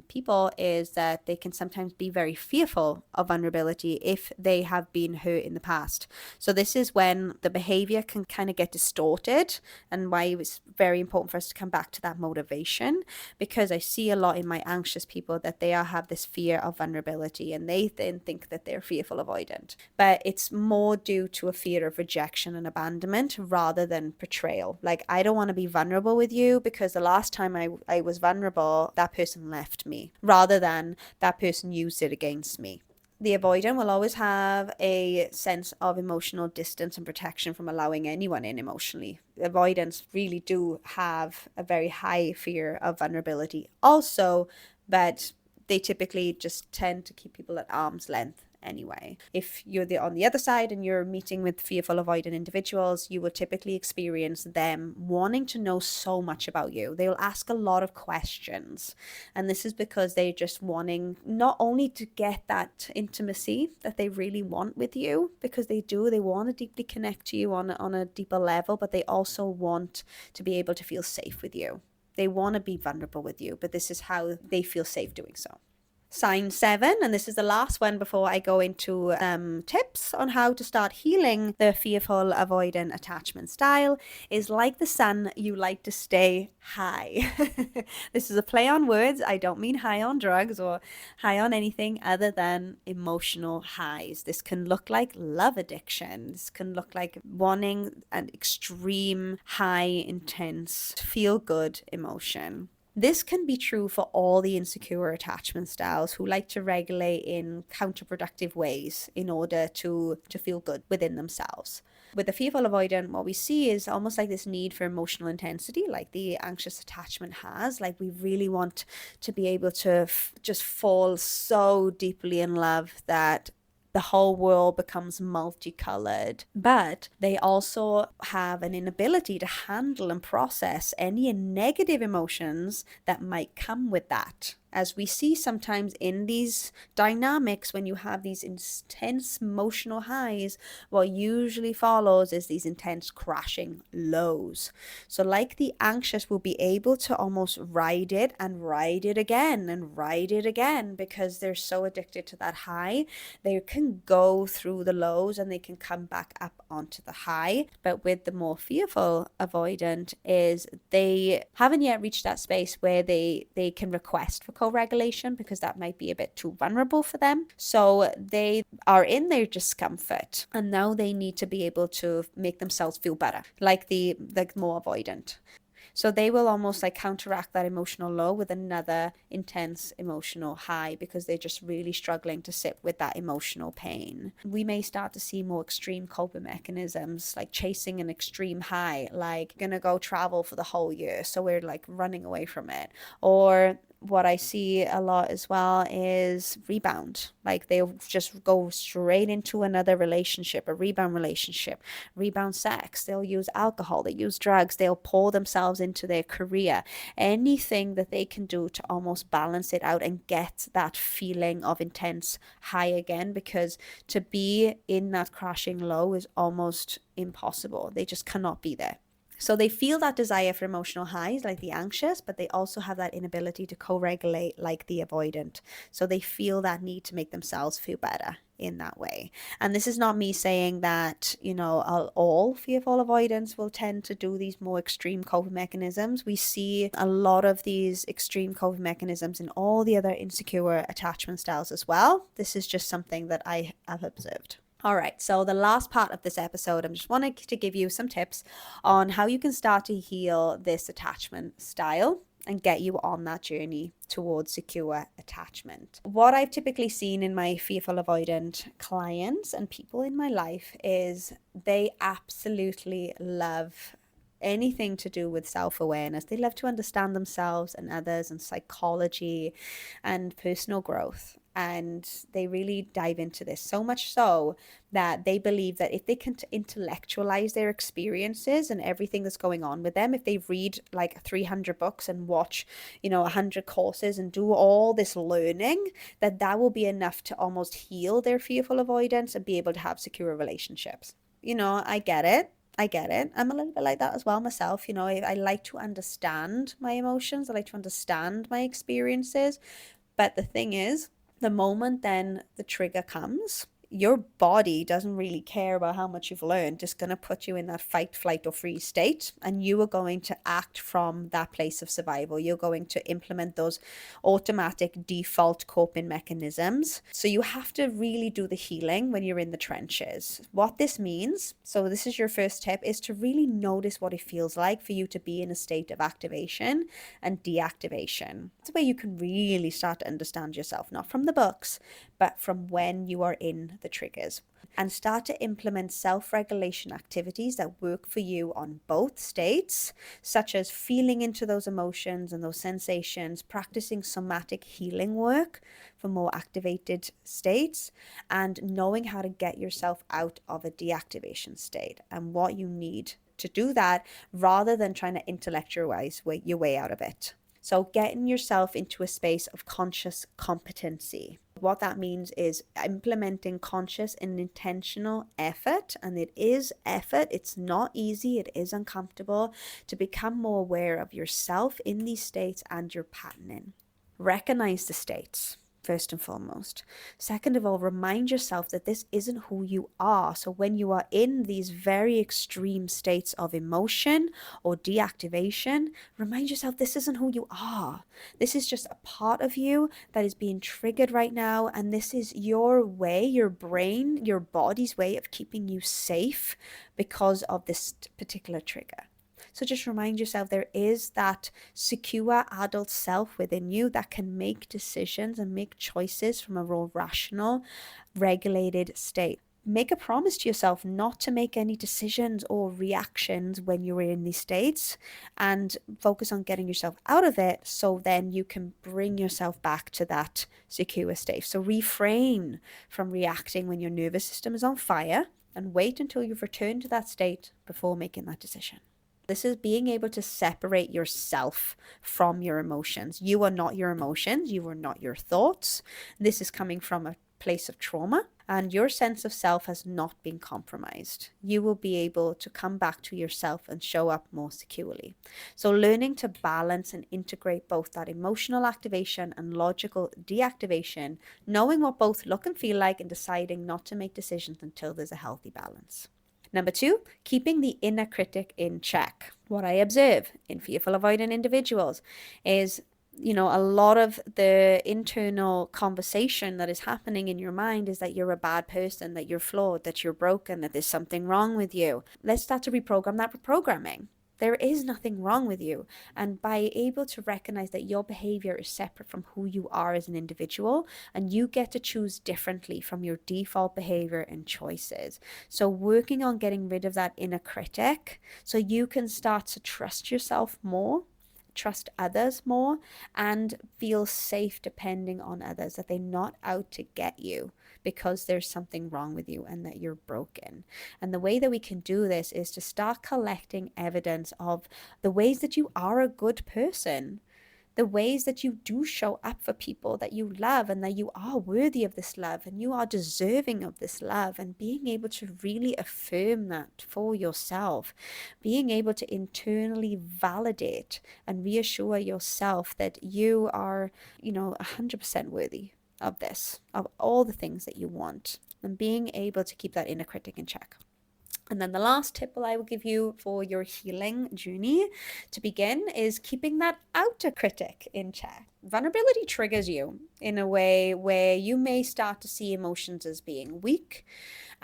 people is that they can sometimes be very fearful of vulnerability if they have been hurt in the past. So this is when the behavior can kind of get distorted, and why it's very important for us to come back to that motivation, because I see a lot in my anxious people that they have this fear of vulnerability, and they then think that they're fearful avoidant. But it's more due to a fear of rejection and abandonment rather than betrayal. Like, I don't want to be vulnerable with you because the last time I was vulnerable, that person left me, rather than that person used it against me. The avoidant will always have a sense of emotional distance and protection from allowing anyone in emotionally. Avoidants really do have a very high fear of vulnerability also, but they typically just tend to keep people at arm's length anyway. If you're on the other side and you're meeting with fearful avoidant individuals, you will typically experience them wanting to know so much about you. They will ask a lot of questions, and this is because they're just wanting not only to get that intimacy that they really want with you, because they want to deeply connect to you on a deeper level, but they also want to be able to feel safe with you. They want to be vulnerable with you, but this is how they feel safe doing so. Sign 7, and this is the last one before I go into tips on how to start healing the fearful avoidant attachment style, is like the sun, you like to stay high. This is a play on words. I don't mean high on drugs or high on anything other than emotional highs. This can look like love addiction. This can look like wanting an extreme, high, intense, feel good emotion. This can be true for all the insecure attachment styles who like to regulate in counterproductive ways in order to feel good within themselves. With the fearful avoidant, what we see is almost like this need for emotional intensity, like the anxious attachment has. Like, we really want to be able to just fall so deeply in love that the whole world becomes multicolored. But they also have an inability to handle and process any negative emotions that might come with that. As we see sometimes in these dynamics, when you have these intense emotional highs, what usually follows is these intense crashing lows. So like the anxious will be able to almost ride it and ride it again and ride it again, because they're so addicted to that high. They can go through the lows and they can come back up onto the high. But with the more fearful avoidant, is they haven't yet reached that space where they can request for co-regulation, because that might be a bit too vulnerable for them. So they are in their discomfort, and now they need to be able to make themselves feel better, like the more avoidant. So they will almost like counteract that emotional low with another intense emotional high, because they're just really struggling to sit with that emotional pain. We may start to see more extreme coping mechanisms, like chasing an extreme high, like gonna go travel for the whole year, so we're like running away from it. Or what I see a lot as well is rebound. Like, they'll just go straight into another relationship, a rebound relationship, rebound sex. They'll use alcohol, they use drugs, they'll pour themselves into their career. Anything that they can do to almost balance it out and get that feeling of intense high again, because to be in that crashing low is almost impossible. They just cannot be there. So they feel that desire for emotional highs like the anxious, but they also have that inability to co-regulate like the avoidant. So they feel that need to make themselves feel better in that way. And this is not me saying that, all fearful avoidants will tend to do these more extreme coping mechanisms. We see a lot of these extreme coping mechanisms in all the other insecure attachment styles as well. This is just something that I have observed. All right, so the last part of this episode, I'm just wanting to give you some tips on how you can start to heal this attachment style and get you on that journey towards secure attachment. What I've typically seen in my fearful avoidant clients and people in my life is they absolutely love anything to do with self-awareness. They love to understand themselves and others and psychology and personal growth. And they really dive into this, so much so that they believe that if they can intellectualize their experiences and everything that's going on with them, if they read like 300 books and watch, 100 courses and do all this learning, that will be enough to almost heal their fearful avoidance and be able to have secure relationships. I get it. I get it. I'm a little bit like that as well myself. I like to understand my emotions. I like to understand my experiences. But the thing is, the moment then the trigger comes, your body doesn't really care about how much you've learned. It's going to put you in that fight, flight, or freeze state. And you are going to act from that place of survival. You're going to implement those automatic default coping mechanisms. So you have to really do the healing when you're in the trenches. What this means, so this is your first tip, is to really notice what it feels like for you to be in a state of activation and deactivation. That's where you can really start to understand yourself, not from the books, but from when you are in the triggers, and start to implement self-regulation activities that work for you on both states, such as feeling into those emotions and those sensations, practicing somatic healing work for more activated states, and knowing how to get yourself out of a deactivation state and what you need to do that, rather than trying to intellectualize your way out of it. So getting yourself into a space of conscious competency. What that means is implementing conscious and intentional effort. And it is effort. It's not easy. It is uncomfortable to become more aware of yourself in these states and your patterning. Recognize the states, first and foremost. Second of all, remind yourself that this isn't who you are. So when you are in these very extreme states of emotion or deactivation, remind yourself this isn't who you are. This is just a part of you that is being triggered right now. And this is your way, your brain, your body's way of keeping you safe because of this particular trigger. So just remind yourself there is that secure adult self within you that can make decisions and make choices from a more rational, regulated state. Make a promise to yourself not to make any decisions or reactions when you're in these states, and focus on getting yourself out of it so then you can bring yourself back to that secure state. So refrain from reacting when your nervous system is on fire, and wait until you've returned to that state before making that decision. This is being able to separate yourself from your emotions. You are not your emotions. You are not your thoughts. This is coming from a place of trauma, and your sense of self has not been compromised. You will be able to come back to yourself and show up more securely. So learning to balance and integrate both that emotional activation and logical deactivation, knowing what both look and feel like, and deciding not to make decisions until there's a healthy balance. Number 2, keeping the inner critic in check. What I observe in fearful avoidant individuals is, a lot of the internal conversation that is happening in your mind is that you're a bad person, that you're flawed, that you're broken, that there's something wrong with you. Let's start to reprogram that reprogramming. There is nothing wrong with you. And by able to recognize that your behavior is separate from who you are as an individual, and you get to choose differently from your default behavior and choices. So working on getting rid of that inner critic so you can start to trust yourself more, trust others more, and feel safe depending on others, that they're not out to get you because there's something wrong with you and that you're broken. And the way that we can do this is to start collecting evidence of the ways that you are a good person, the ways that you do show up for people that you love, and that you are worthy of this love and you are deserving of this love, and being able to really affirm that for yourself, being able to internally validate and reassure yourself that you are, 100% worthy of this, of all the things that you want, and being able to keep that inner critic in check. And then the last tip I will give you for your healing journey to begin is keeping that outer critic in check. Vulnerability triggers you in a way where you may start to see emotions as being weak,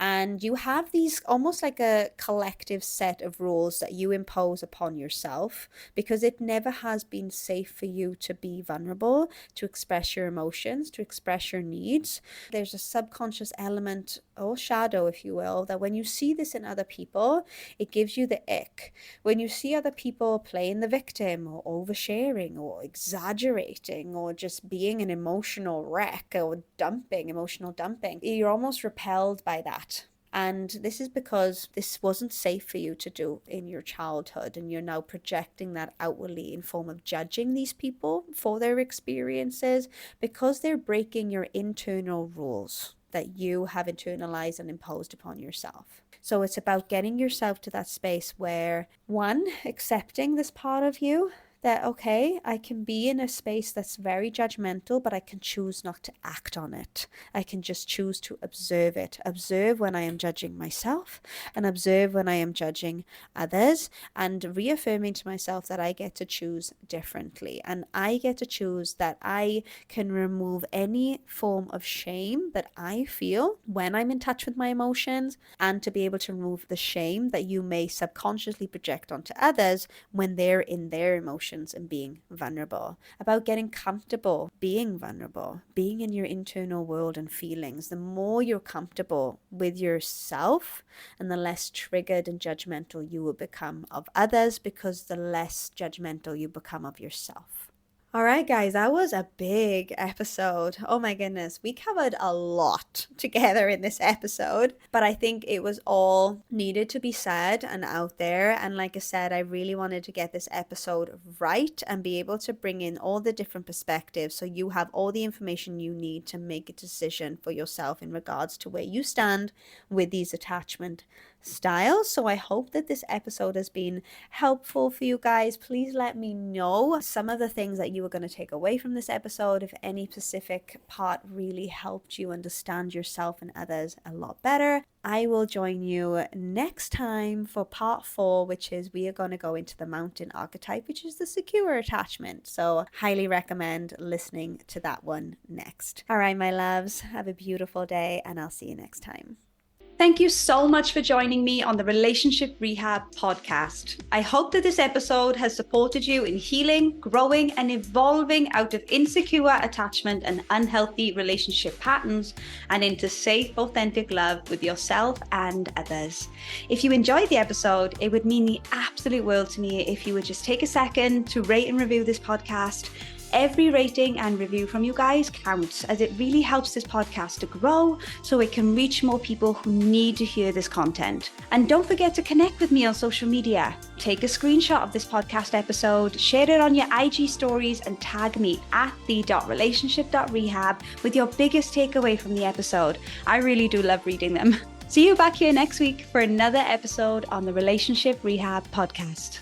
And you have these almost like a collective set of rules that you impose upon yourself because it never has been safe for you to be vulnerable, to express your emotions, to express your needs. There's a subconscious element or shadow, if you will, that when you see this in other people, it gives you the ick. When you see other people playing the victim or oversharing or exaggerating or just being an emotional wreck or emotional dumping, you're almost repelled by that. And this is because this wasn't safe for you to do in your childhood, and you're now projecting that outwardly in form of judging these people for their experiences because they're breaking your internal rules that you have internalized and imposed upon yourself. So it's about getting yourself to that space where, one, accepting this part of you, that, okay, I can be in a space that's very judgmental, but I can choose not to act on it. I can just choose to observe it. Observe when I am judging myself and observe when I am judging others, and reaffirming to myself that I get to choose differently. And I get to choose that I can remove any form of shame that I feel when I'm in touch with my emotions, and to be able to remove the shame that you may subconsciously project onto others when they're in their emotions and being vulnerable. About getting comfortable being vulnerable, being in your internal world and feelings. The more you're comfortable with yourself, and the less triggered and judgmental you will become of others, because the less judgmental you become of yourself. All right, guys, that was a big episode. Oh my goodness, we covered a lot together in this episode, but I think it was all needed to be said and out there. And like I said, I really wanted to get this episode right and be able to bring in all the different perspectives so you have all the information you need to make a decision for yourself in regards to where you stand with these attachment styles. So I hope that this episode has been helpful for you guys. Please let me know some of the things that you were going to take away from this episode. If any specific part really helped you understand yourself and others a lot better. I will join you next time for part 4, which is we are going to go into the mountain archetype, which is the secure attachment. So highly recommend listening to that one next. All right, my loves, have a beautiful day, and I'll see you next time. Thank you so much for joining me on the Relationship Rehab podcast. I hope that this episode has supported you in healing, growing, and evolving out of insecure attachment and unhealthy relationship patterns and into safe, authentic love with yourself and others. If you enjoyed the episode, it would mean the absolute world to me if you would just take a second to rate and review this podcast. Every rating and review from you guys counts, as it really helps this podcast to grow so it can reach more people who need to hear this content. And don't forget to connect with me on social media. Take a screenshot of this podcast episode, share it on your IG stories, and tag me at the.relationship.rehab with your biggest takeaway from the episode. I really do love reading them. See you back here next week for another episode on the Relationship Rehab podcast.